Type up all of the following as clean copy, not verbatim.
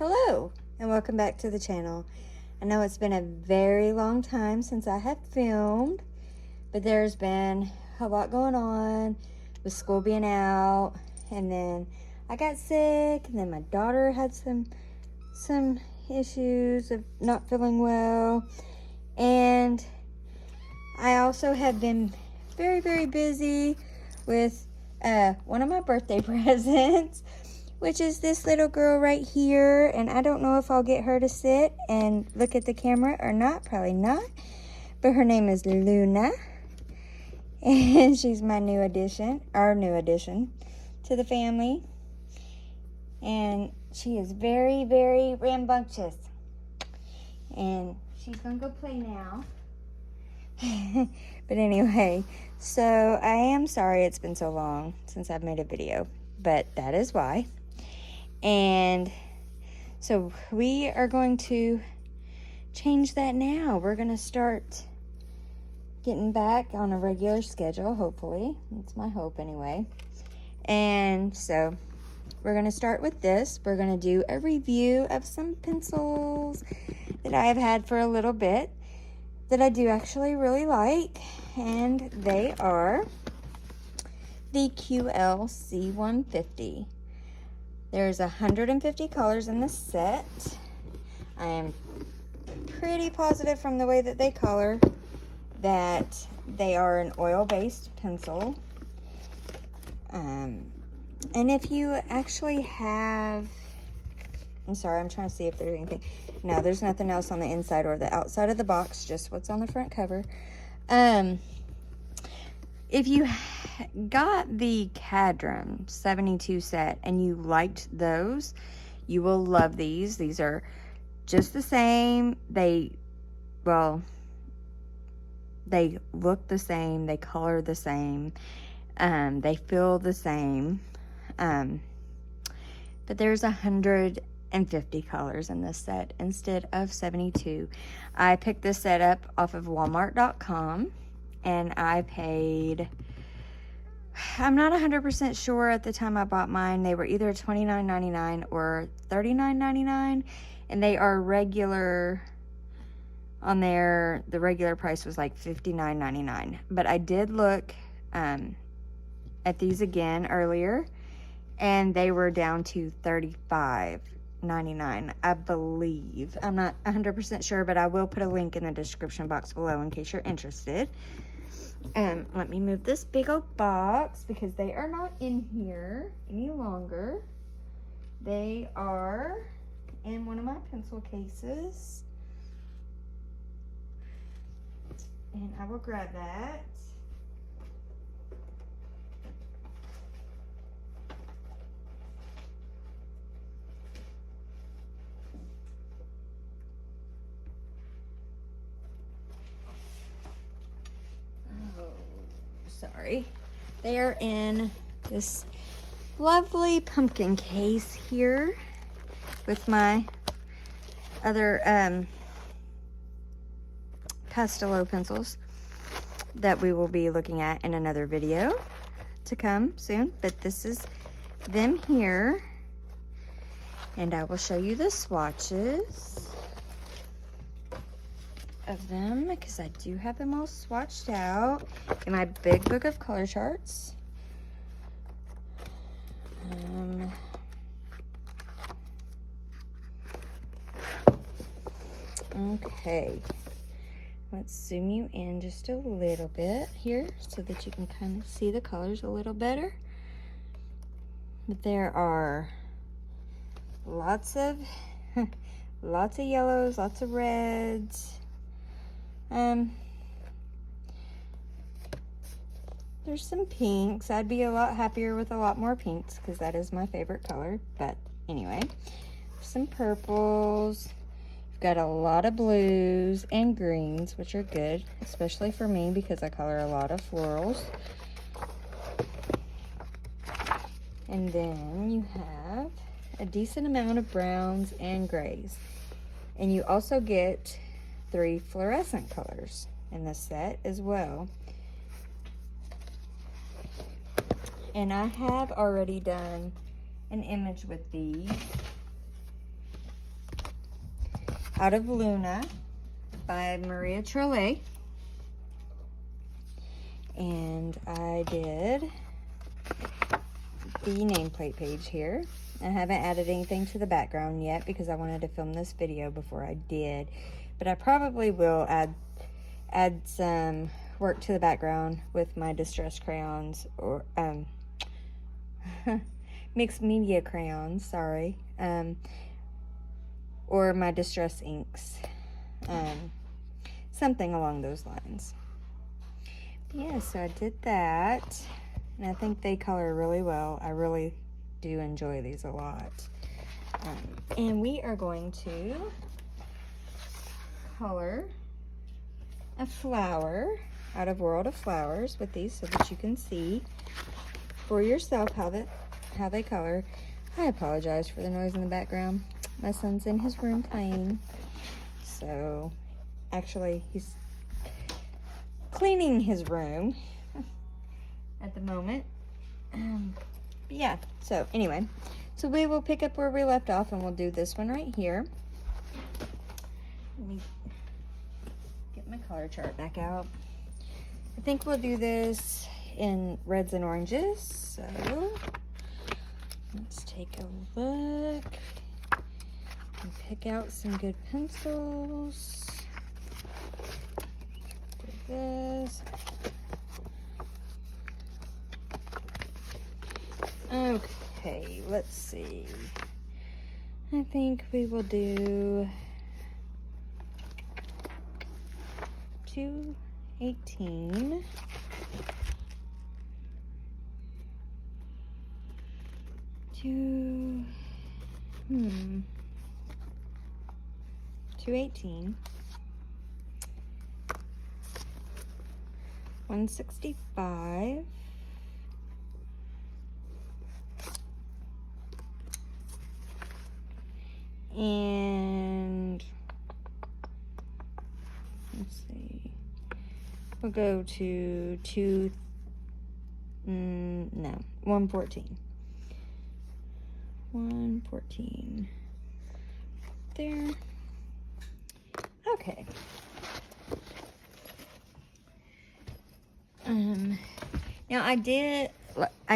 Hello and welcome back to the channel. I know it's been a very long time since I have filmed, but there's been a lot going on with school being out, and then I got sick, and then my daughter had some issues of not feeling well, and I also have been very busy with one of my birthday presents, which is this little girl right here. And I don't know if I'll get her to sit and look at the camera or not. Probably not. But her name is Luna. And she's my new addition, our new addition to the family. And she is very rambunctious. And she's going to go play now. But anyway, so I am sorry it's been so long since I've made a video. But that is why. And so we are going to change that now. We're going to start getting back on a regular schedule, hopefully. That's my hope anyway. And so we're going to start with this. We're going to do a review of some pencils that I have had for a little bit that I do actually really like. And they are the QL-C150. There's 150 colors in this set. I am pretty positive from the way that they color that they are an oil-based pencil. And if you actually have, I'm sorry, I'm trying to see if there's anything. No, there's nothing else on the inside or the outside of the box, just what's on the front cover. If you got the Cadram 72 set and you liked those, you will love these. These are just the same. They look the same. They color the same. They feel the same. But there's 150 colors in this set instead of 72. I picked this set up off of Walmart.com. And I paid, I'm not 100% sure at the time I bought mine. They were either $29.99 or $39.99. And they are regular on there. The regular price was like $59.99. But I did look at these again earlier. And they were down to $35.99, I believe. I'm not 100% sure, but I will put a link in the description box below in case you're interested. Let me move this big old box because they are not in here any longer. They are in one of my pencil cases. And I will grab that. Sorry. They are in this lovely pumpkin case here with my other Pastelo pencils that we will be looking at in another video to come soon. But this is them here, and I will show you the swatches of them because I do have them all swatched out in my big book of color charts. Okay, let's zoom you in just a little bit here so that you can kind of see the colors a little better. But there are lots of yellows, lots of reds. There's some pinks. I'd be a lot happier with a lot more pinks because that is my favorite color. But anyway, some purples. We've got a lot of blues and greens, which are good, especially for me because I color a lot of florals. And then you have a decent amount of browns and grays. And you also get 3 fluorescent colors in this set as well. And I have already done an image with these out of Luna by Maria Trollet. And I did the nameplate page here. I haven't added anything to the background yet because I wanted to film this video before I did. But I probably will add some work to the background with my distress crayons, or mixed media crayons, sorry, or my distress inks, something along those lines. Yeah, so I did that, and I think they color really well. I really do enjoy these a lot. And we are going to color a flower out of World of Flowers with these so that you can see for yourself how they color. I apologize for the noise in the background. My son's in his room playing. So actually he's cleaning his room at the moment. But yeah, so anyway, so we will pick up where we left off and we'll do this one right here. Let me get my color chart back out. I think we'll do this in reds and oranges, so let's take a look and pick out some good pencils for this. Okay, let's see. I think we will do 218. Two, 218, 165, and let's see, we'll go to 114. 114 there. Okay. Now I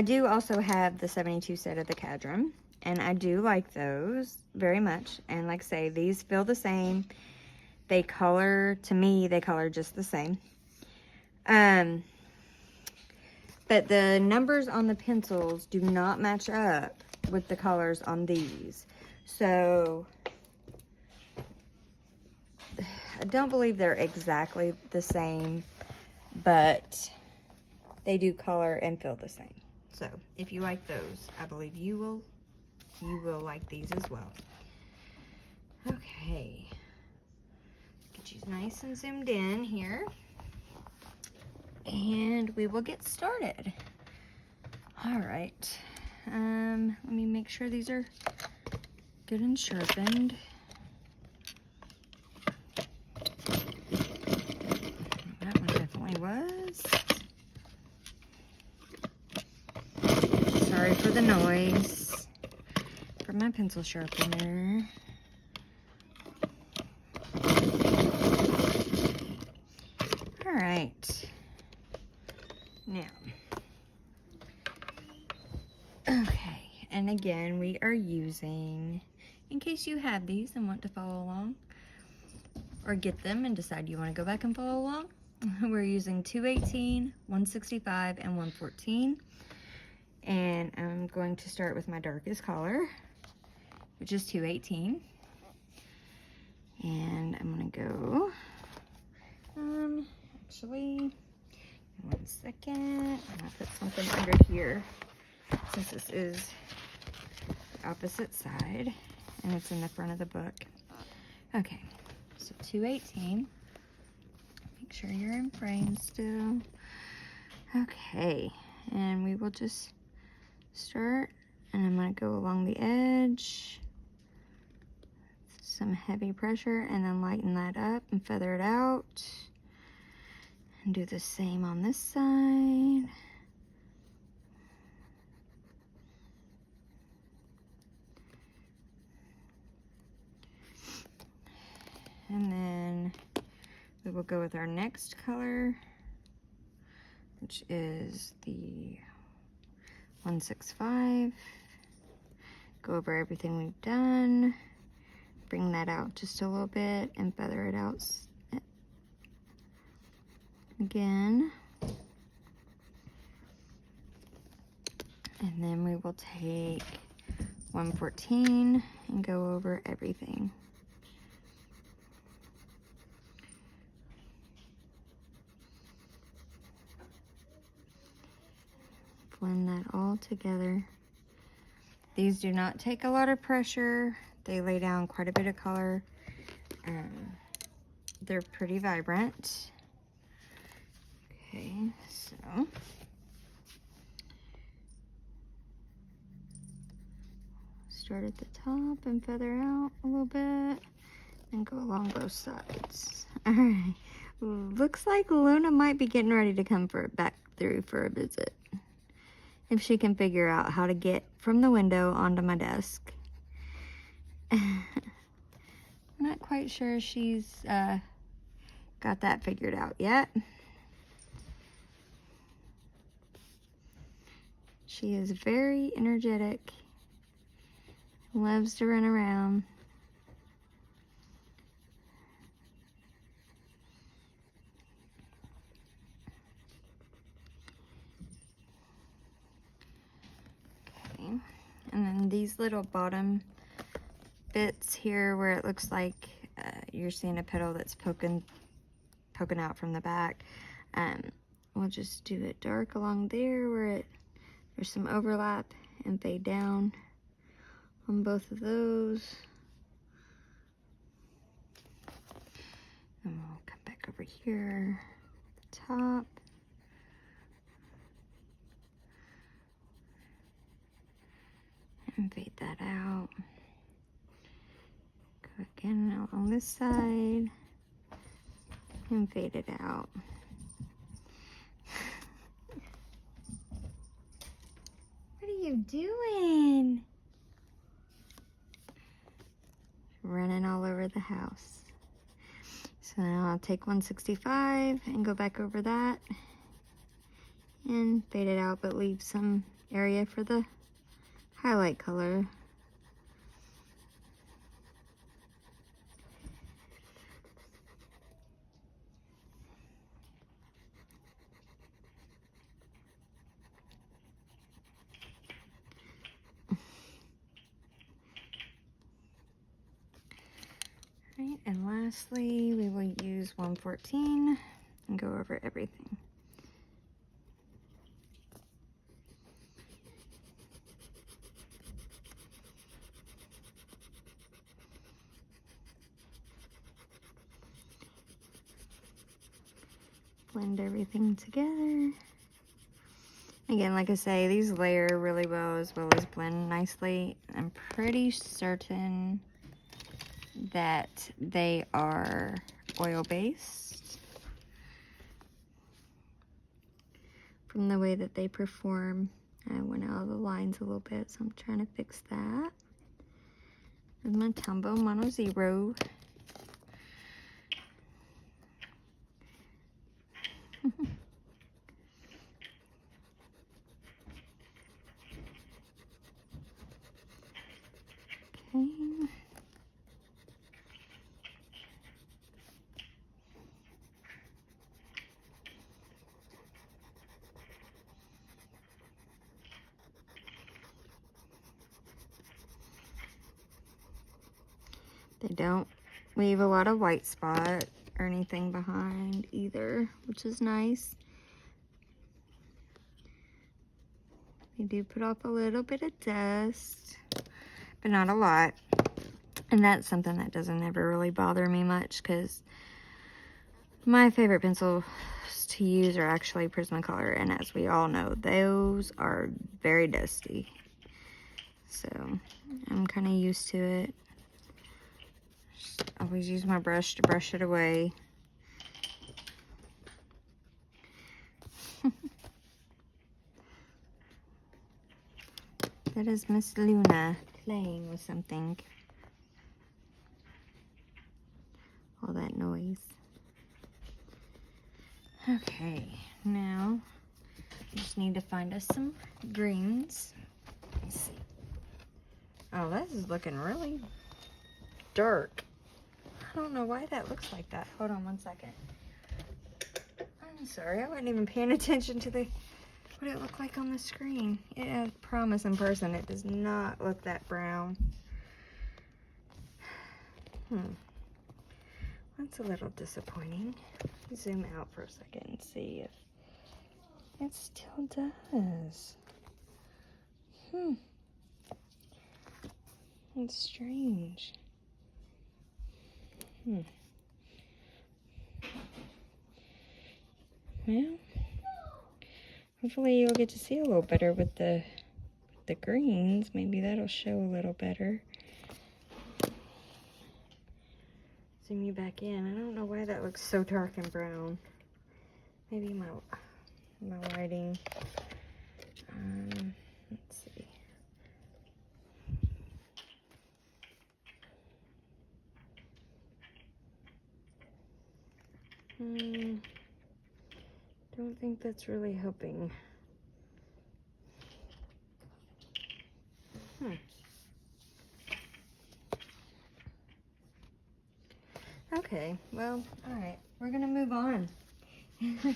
do also have the 72 set of the Cadram, and I do like those very much. And like I say, these feel the same. They color, to me, they color just the same. But the numbers on the pencils do not match up with the colors on these. So I don't believe they're exactly the same, but they do color and feel the same. So if you like those, I believe you will like these as well. Okay, get you nice and zoomed in here, and we will get started. All right. Let me make sure these are good and sharpened. That one definitely was. Sorry for the noise from my pencil sharpener. All right. Now. Okay, and again, we are using, in case you have these and want to follow along, or get them and decide you want to go back and follow along, we're using 218, 165, and 114. And I'm going to start with my darkest color, which is 218. And I'm going to go, actually, one second, I'm going to put something under here, since this is the opposite side and it's in the front of the book. Okay, so 218. Make sure you're in frame still. Okay, and we will just start, and I'm going to go along the edge, some heavy pressure, and then lighten that up and feather it out, and do the same on this side. will go with our next color, which is the 165. Go over everything we've done. Bring that out just a little bit and feather it out again. And then we will take 114 and go over everything. Blend that all together. These do not take a lot of pressure. They lay down quite a bit of color. They're pretty vibrant. Okay, so start at the top and feather out a little bit and go along both sides. All right, looks like Luna might be getting ready to come back through for a visit. If she can figure out how to get from the window onto my desk. I'm not quite sure she's got that figured out yet. She is very energetic, loves to run around. Okay, and then these little bottom bits here where it looks like you're seeing a petal that's poking out from the back. We'll just do it dark along there where there's some overlap and fade down on both of those. And we'll come back over here, the top. And fade that out. Go again on this side and fade it out. What are you doing? Running all over the house. So now I'll take 165 and go back over that and fade it out, but leave some area for the highlight color. Right, and lastly, we will use 114 and go over everything. Blend everything together. Again, like I say, these layer really well as blend nicely. I'm pretty certain that they are oil-based from the way that they perform. I went out of the lines a little bit, so I'm trying to fix that with my Tombow Mono Zero. Okay. They don't leave a lot of white spot or anything behind either, which is nice. They do put off a little bit of dust, but not a lot. And that's something that doesn't ever really bother me much, because my favorite pencils to use are actually Prismacolor, and as we all know, those are very dusty. So I'm kind of used to it. Just always use my brush to brush it away. That is Miss Luna playing with something. All that noise. Okay, now just need to find us some greens. Let's see. Oh, this is looking really dark. I don't know why that looks like that. Hold on one second. I'm sorry, I wasn't even paying attention to what it looked like on the screen. I promise in person it does not look that brown. That's a little disappointing. Zoom out for a second and see if it still does. It's strange. Well, hopefully you'll get to see a little better with the greens. Maybe that'll show a little better. Zoom you back in. I don't know why that looks so dark and brown. Maybe my lighting. Let's see. Don't think that's really helping. Okay, well, alright, we're gonna move on. We're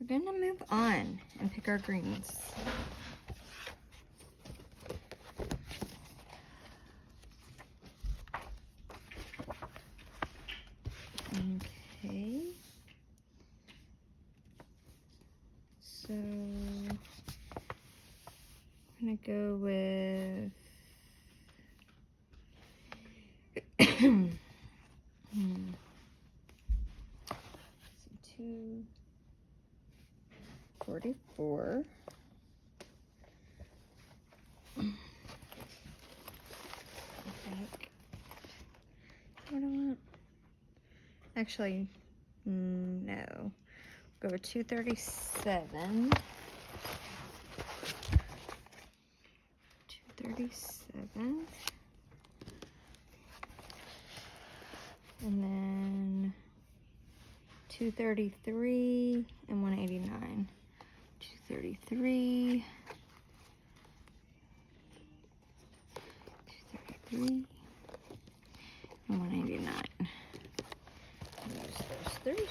gonna move on and pick our greens. Okay. So, I'm gonna go with so 244. I think. What do I want? Actually, no. Go with 237. 237. And then 233 and 189. 233. 233 and 189. There's three.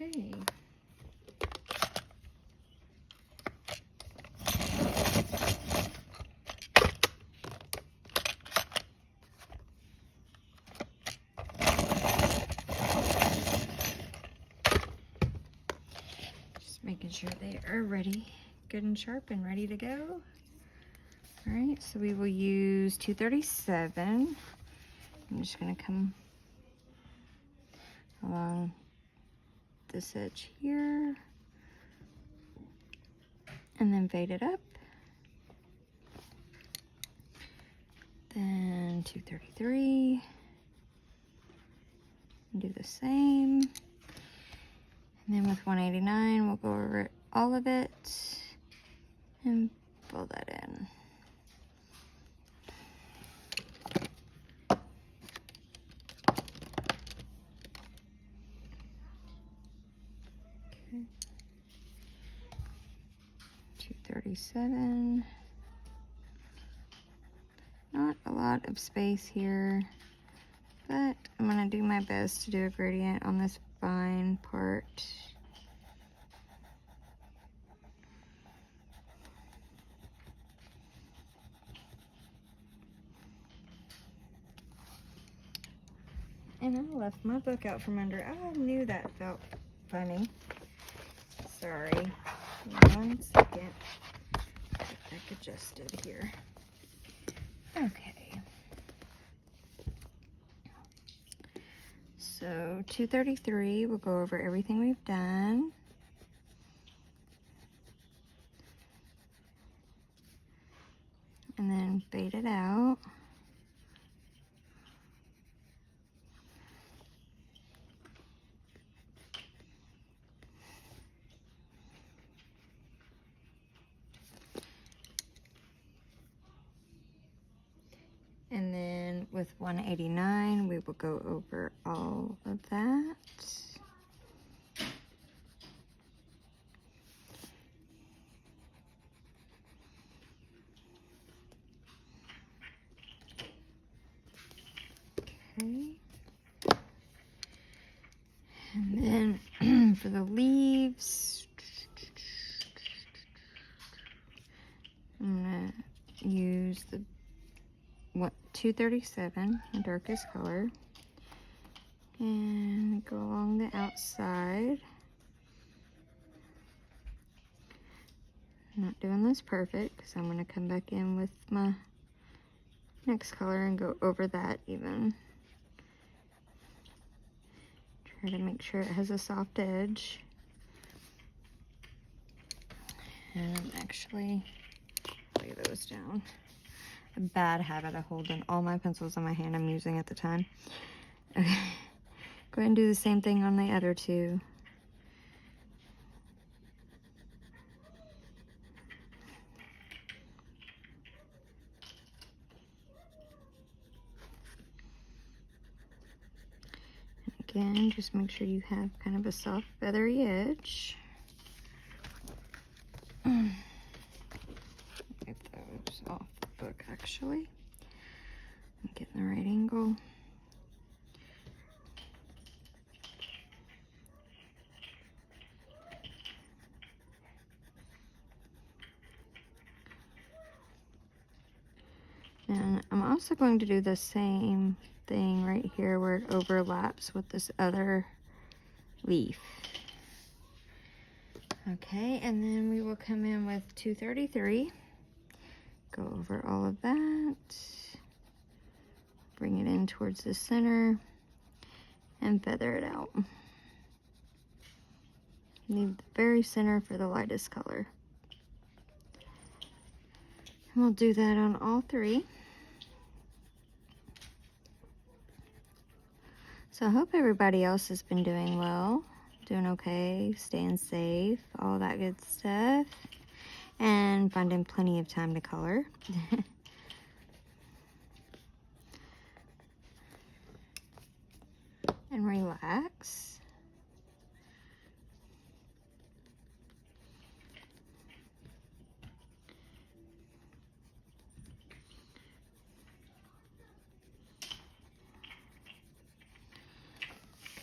Okay. Just making sure they are ready, good and sharp and ready to go. All right, so we will use 237. I'm just gonna come along this edge here and then fade it up. Then 233 and do the same. And then with 189 we'll go over all of it and fill that in. Okay. 237. Not a lot of space here, but I'm gonna do my best to do a gradient on this vine part. And I left my book out from under. I knew that felt funny. Sorry. One second. Get back adjusted here. Okay. So 233, we'll go over everything we've done. And then fade it out. with 189, we will go over all of that. Okay. And then for the leaves, I'm gonna use the 237, the darkest color, and go along the outside. I'm not doing this perfect because I'm going to come back in with my next color and go over that even. Try to make sure it has a soft edge. And actually lay those down. A bad habit of holding all my pencils in my hand I'm using at the time. Okay. Go ahead and do the same thing on the other two. Again, just make sure you have kind of a soft feathery edge. Get those off the book actually. I'm getting the right angle. And I'm also going to do the same thing right here where it overlaps with this other leaf. Okay, and then we will come in with 233. Go over all of that. Bring it in towards the center and feather it out. Leave the very center for the lightest color. And we'll do that on all three. So I hope everybody else has been doing well, doing okay, staying safe, all that good stuff, and finding plenty of time to color. And relax.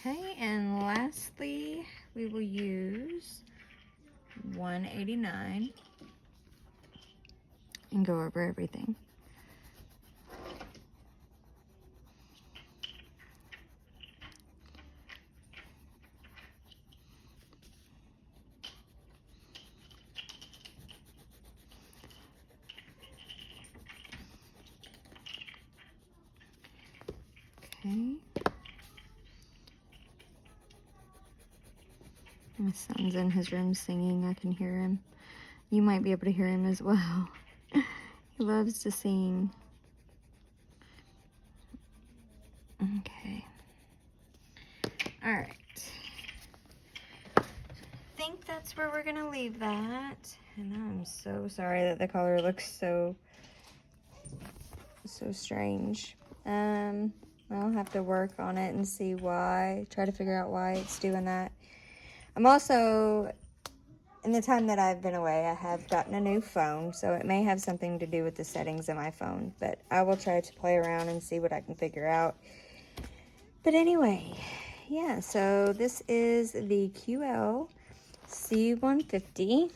Okay, and lastly, we will use 189 and go over everything. Okay. My son's in his room singing. I can hear him. You might be able to hear him as well. He loves to sing. Okay. All right. I think that's where we're gonna leave that. And I'm so sorry that the color looks so strange. I'll have to work on it and see why, try to figure out why it's doing that. I'm also, in the time that I've been away, I have gotten a new phone, so it may have something to do with the settings of my phone, but I will try to play around and see what I can figure out. But anyway, yeah, so this is the QL-C150.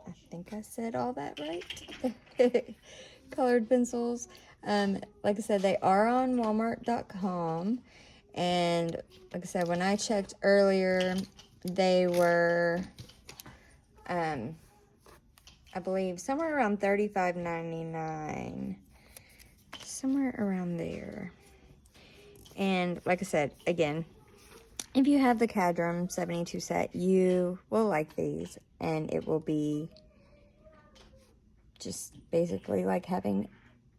I think I said all that right. Colored pencils. Like I said, they are on Walmart.com, and like I said, when I checked earlier, they were, I believe, somewhere around $35.99, somewhere around there. And like I said, again, if you have the Cadram 72 set, you will like these, and it will be just basically like having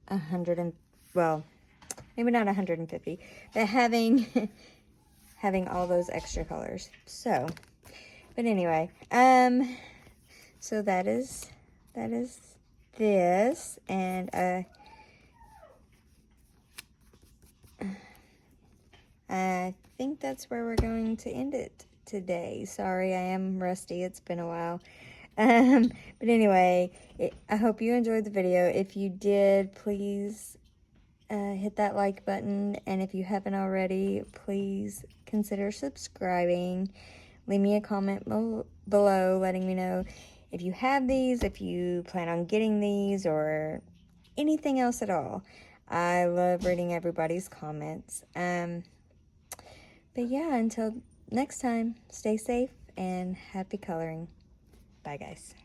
100 and, well, maybe not 150, but having all those extra colors. So, but anyway, so that is this, and I think that's where we're going to end it today. Sorry, I am rusty. It's been a while. But anyway, I hope you enjoyed the video. If you did, please hit that like button. And if you haven't already, please consider subscribing. Leave me a comment below letting me know if you have these, if you plan on getting these, or anything else at all. I love reading everybody's comments. But yeah, until next time, stay safe and happy coloring. Bye, guys.